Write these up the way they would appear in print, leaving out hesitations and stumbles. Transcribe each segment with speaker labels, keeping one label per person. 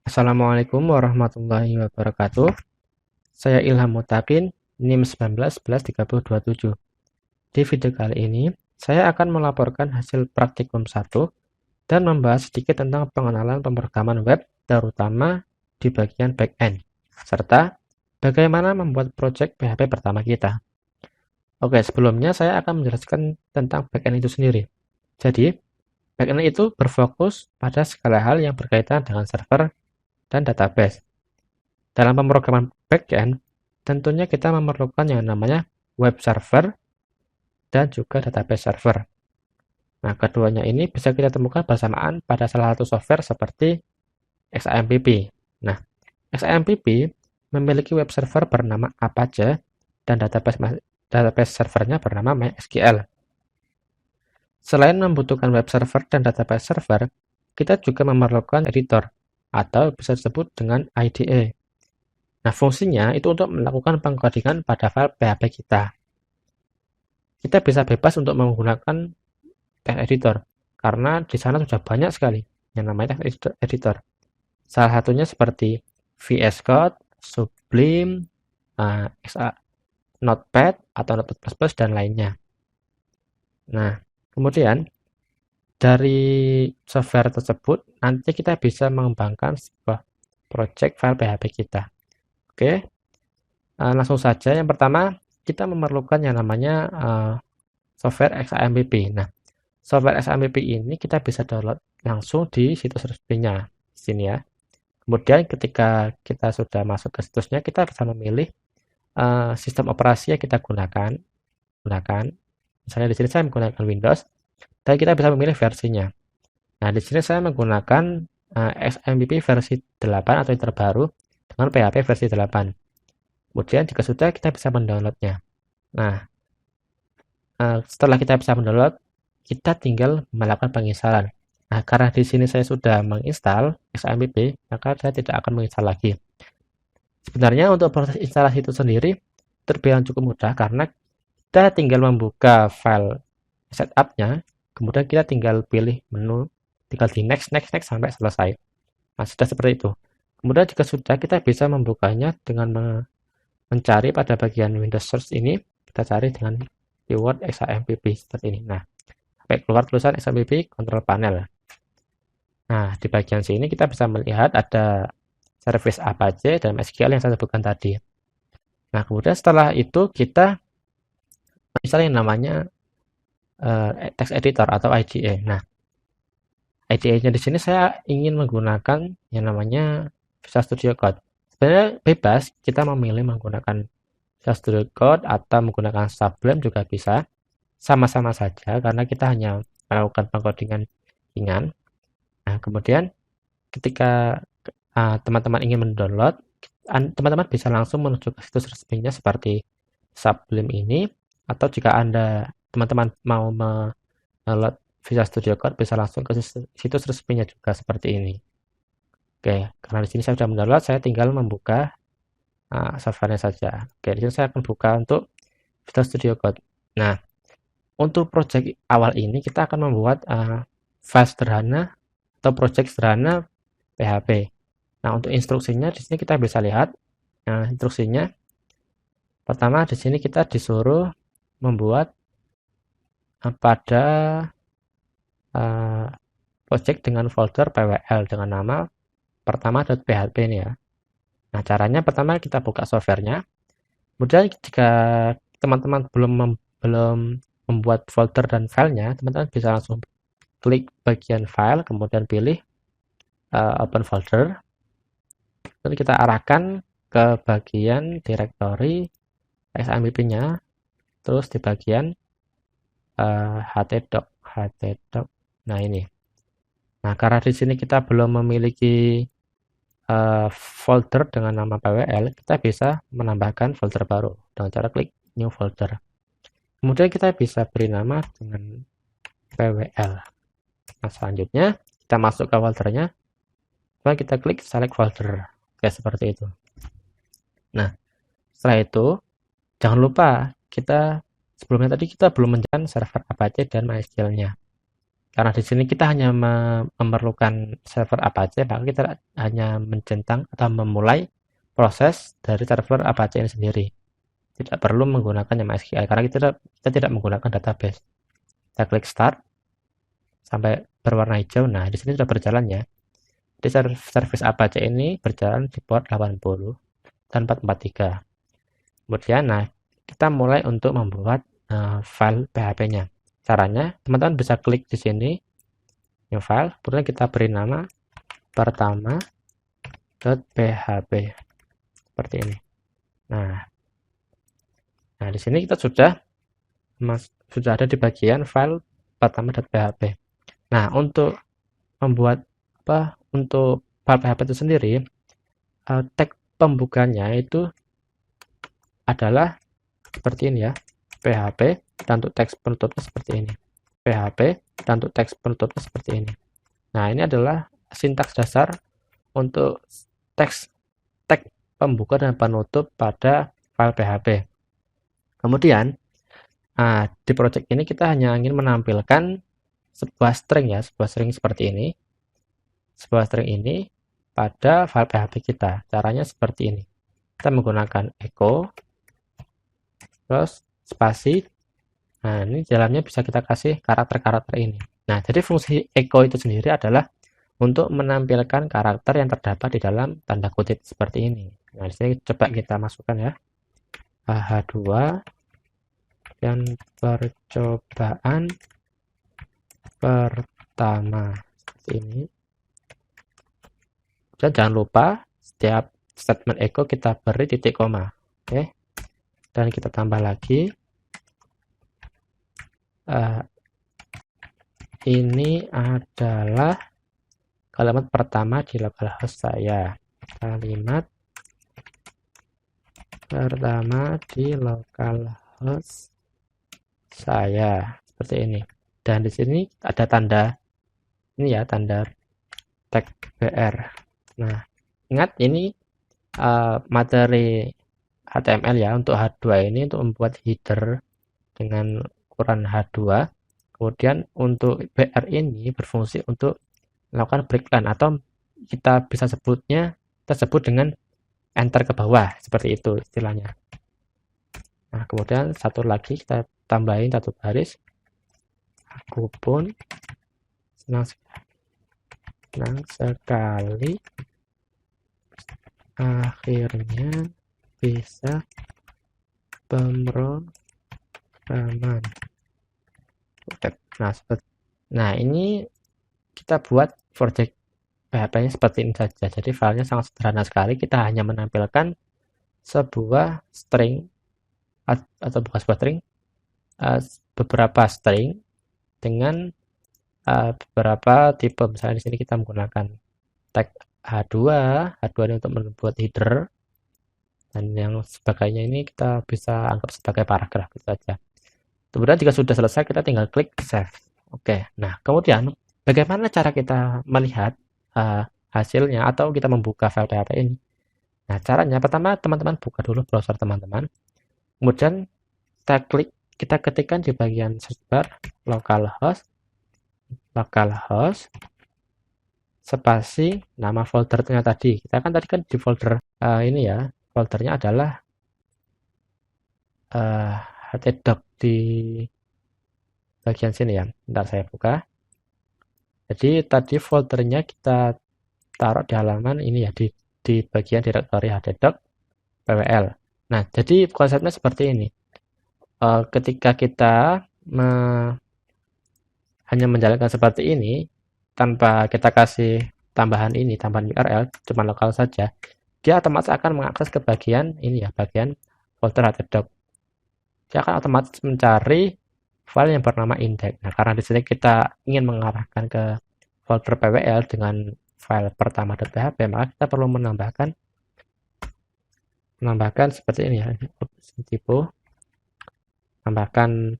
Speaker 1: Assalamualaikum warahmatullahi wabarakatuh. Saya Ilham Mutakin, NIM 19113027. Di video kali ini, saya akan melaporkan hasil praktikum 1 dan membahas sedikit tentang pengenalan pemrograman web, terutama di bagian back-end, serta bagaimana membuat project PHP pertama kita. Oke, sebelumnya saya akan menjelaskan tentang back-end itu sendiri. Jadi, back-end itu berfokus pada segala hal yang berkaitan dengan server dan database. Dalam pemrograman backend, tentunya kita memerlukan yang namanya web server dan juga database server. Nah, keduanya ini bisa kita temukan bersamaan pada salah satu software seperti XAMPP. Nah, XAMPP memiliki web server bernama Apache dan database servernya bernama MySQL. Selain membutuhkan web server dan database server, kita juga memerlukan editor atau bisa disebut dengan IDE. Nah, fungsinya itu untuk melakukan pengkodingan pada file PHP kita. Kita bisa bebas untuk menggunakan text editor, karena di sana sudah banyak sekali yang namanya text editor. Salah satunya seperti VS Code, Sublime, Notepad, atau Notepad++, dan lainnya. Nah, kemudian dari software tersebut, nanti kita bisa mengembangkan sebuah project file PHP kita. Oke, langsung saja. Yang pertama, kita memerlukan yang namanya software XAMPP. Nah, software XAMPP ini kita bisa download langsung di situs resminya di sini ya. Kemudian ketika kita sudah masuk ke situsnya, kita bisa memilih sistem operasi yang kita gunakan. Misalnya di sini saya menggunakan Windows, dan kita bisa memilih versinya. Nah, di sini saya menggunakan XAMPP versi 8 atau yang terbaru dengan PHP versi 8. Kemudian jika sudah, kita bisa mendownloadnya. Nah, setelah kita bisa mendownload, kita tinggal melakukan penginstalan. Nah, karena di sini saya sudah menginstal XAMPP, maka saya tidak akan menginstal lagi. Sebenarnya untuk proses instalasi itu sendiri terbilang cukup mudah karena kita tinggal membuka file setup-nya, kemudian kita tinggal pilih menu, tinggal di next sampai selesai. Nah, sudah seperti itu. Kemudian jika sudah, kita bisa membukanya dengan mencari pada bagian Windows Search ini, kita cari dengan keyword XAMPP seperti ini. Nah, sampai keluar tulisan XAMPP Control Panel. Nah, di bagian sini kita bisa melihat ada service Apache dan MySQL yang saya sebutkan tadi. Nah, kemudian setelah itu kita misalnya yang namanya text editor atau IDE. Nah, IDE-nya di sini saya ingin menggunakan yang namanya Visual Studio Code. Sebenarnya bebas, kita memilih menggunakan Visual Studio Code atau menggunakan Sublime juga bisa. Sama-sama saja karena kita hanya melakukan pengkodingan ringan. Nah, kemudian ketika teman-teman ingin mendownload, teman-teman bisa langsung menuju ke situs resminya seperti Sublime ini, atau jika teman-teman mau mendownload Visual Studio Code, bisa langsung ke situs resminya juga seperti ini. Oke, karena di sini saya sudah mendownload, saya tinggal membuka softwarenya saja. Oke, di sini saya akan buka untuk Visual Studio Code. Nah, untuk project awal ini kita akan membuat file sederhana atau project sederhana PHP. Nah, untuk instruksinya di sini kita bisa lihat. Nah, instruksinya pertama di sini kita disuruh membuat pada project dengan folder PWL dengan nama pertama.php ini ya. Nah, caranya pertama kita buka softwarenya. Kemudian jika teman-teman belum membuat folder dan filenya, teman-teman bisa langsung klik bagian file, kemudian pilih open folder. Lalu kita arahkan ke bagian directory XAMPP-nya, terus di bagian htdoc. Nah, ini. Nah, karena di sini kita belum memiliki folder dengan nama PWL, kita bisa menambahkan folder baru dengan cara klik new folder. Kemudian kita bisa beri nama dengan PWL. Nah, selanjutnya kita masuk ke foldernya, lalu kita klik select folder, kayak seperti itu. Nah, setelah itu jangan lupa sebelumnya tadi kita belum menjalankan server Apache dan MySQL-nya. Karena di sini kita hanya memerlukan server Apache, maka kita hanya mencentang atau memulai proses dari server Apache ini sendiri. Tidak perlu menggunakan MySQL karena kita tidak menggunakan database. Kita klik start sampai berwarna hijau. Nah, di sini sudah berjalan ya. Jadi service Apache ini berjalan di port 80 dan 443. Kemudian, nah, kita mulai untuk membuat file PHP-nya. Caranya, teman-teman bisa klik di sini, new file, kemudian kita beri nama pertama.php seperti ini. Nah, di sini kita sudah ada di bagian file pertama.php. Nah, untuk membuat untuk file PHP itu sendiri, tag pembukanya itu adalah seperti ini ya, PHP, dan untuk teks penutupnya seperti ini. PHP, dan untuk teks penutupnya seperti ini. Nah, ini adalah sintaks dasar untuk tag pembuka dan penutup pada file PHP. Kemudian, di project ini kita hanya ingin menampilkan sebuah string ya, sebuah string seperti ini. Sebuah string ini pada file PHP kita. Caranya seperti ini. Kita menggunakan echo, terus spasi. Nah, ini jalannya bisa kita kasih karakter-karakter ini. Nah, jadi fungsi echo itu sendiri adalah untuk menampilkan karakter yang terdapat di dalam tanda kutip seperti ini. Nah, di sini coba kita masukkan ya. H2 dan percobaan pertama seperti ini. Dan jangan lupa setiap statement echo kita beri titik koma. Oke. Dan kita tambah lagi. Ini adalah kalimat pertama di localhost saya. Kalimat pertama di localhost saya seperti ini. Dan di sini ada tanda ini ya, tanda tag BR. Nah, ingat ini materi HTML ya. Untuk H2 ini untuk membuat header dengan ukuran H2. Kemudian untuk BR ini berfungsi untuk melakukan breakline atau kita bisa sebutnya tersebut dengan enter ke bawah seperti itu istilahnya. Nah, kemudian satu lagi kita tambahin satu baris. Aku pun senang sekali akhirnya bisa pemrograman. Nah, ini kita buat project PHP-nya seperti ini saja. Jadi filenya sangat sederhana sekali. Kita hanya menampilkan sebuah string atau bukan sebuah string, beberapa string dengan beberapa tipe. Misalnya di sini kita menggunakan tag H2 ini untuk membuat header, dan yang sebagainya ini kita bisa anggap sebagai paragraf gitu saja. Kemudian jika sudah selesai kita tinggal klik save. Oke, nah kemudian bagaimana cara kita melihat hasilnya atau kita membuka file PHP ini? Nah, caranya pertama teman-teman buka dulu browser teman-teman. Kemudian kita ketikkan di bagian search bar localhost spasi nama foldernya tadi. Kita kan tadi kan di folder ini ya, foldernya adalah htdoc di bagian sini ya. Bentar saya buka. Jadi tadi foldernya kita taruh di halaman ini ya, di bagian direktori htdoc pwl. Nah, jadi konsepnya seperti ini. Ketika kita hanya menjalankan seperti ini tanpa kita kasih tambahan URL, cuma lokal saja, dia otomatis akan mengakses ke bagian ini ya, bagian folder htdoc. Dia akan otomatis mencari file yang bernama index. Nah, karena di sini kita ingin mengarahkan ke folder pwl dengan file pertama.php, maka kita perlu menambahkan seperti ini ya, tipe tambahkan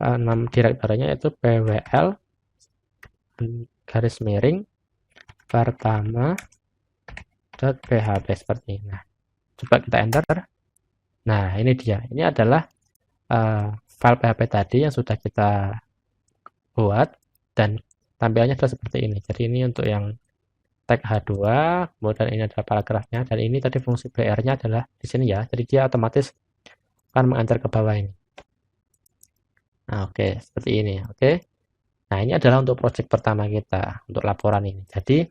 Speaker 1: nama direktorinya yaitu pwl garis miring pertama.php seperti ini. Nah, coba kita enter. Nah, ini dia. Ini adalah file PHP tadi yang sudah kita buat, dan tampilannya adalah seperti ini. Jadi ini untuk yang tag H2, kemudian ini adalah paragrafnya, dan ini tadi fungsi BR-nya adalah di sini ya. Jadi dia otomatis akan mengantar ke bawah ini. Nah, oke, seperti ini. Oke. Nah, ini adalah untuk project pertama kita, untuk laporan ini. Jadi,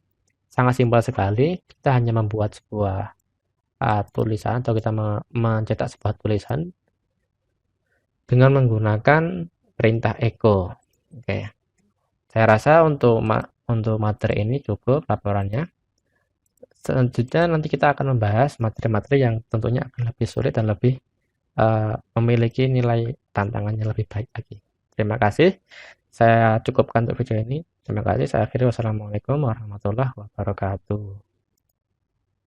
Speaker 1: sangat simpel sekali. Kita hanya membuat sebuah tulisan atau kita mencetak sebuah tulisan dengan menggunakan perintah echo. Oke. Saya rasa untuk materi ini cukup laporannya. Selanjutnya nanti kita akan membahas materi-materi yang tentunya akan lebih sulit dan lebih memiliki nilai tantangan yang lebih baik lagi. Terima kasih. Saya cukupkan untuk video ini. Terima kasih. Saya akhiri. Wassalamualaikum warahmatullahi wabarakatuh.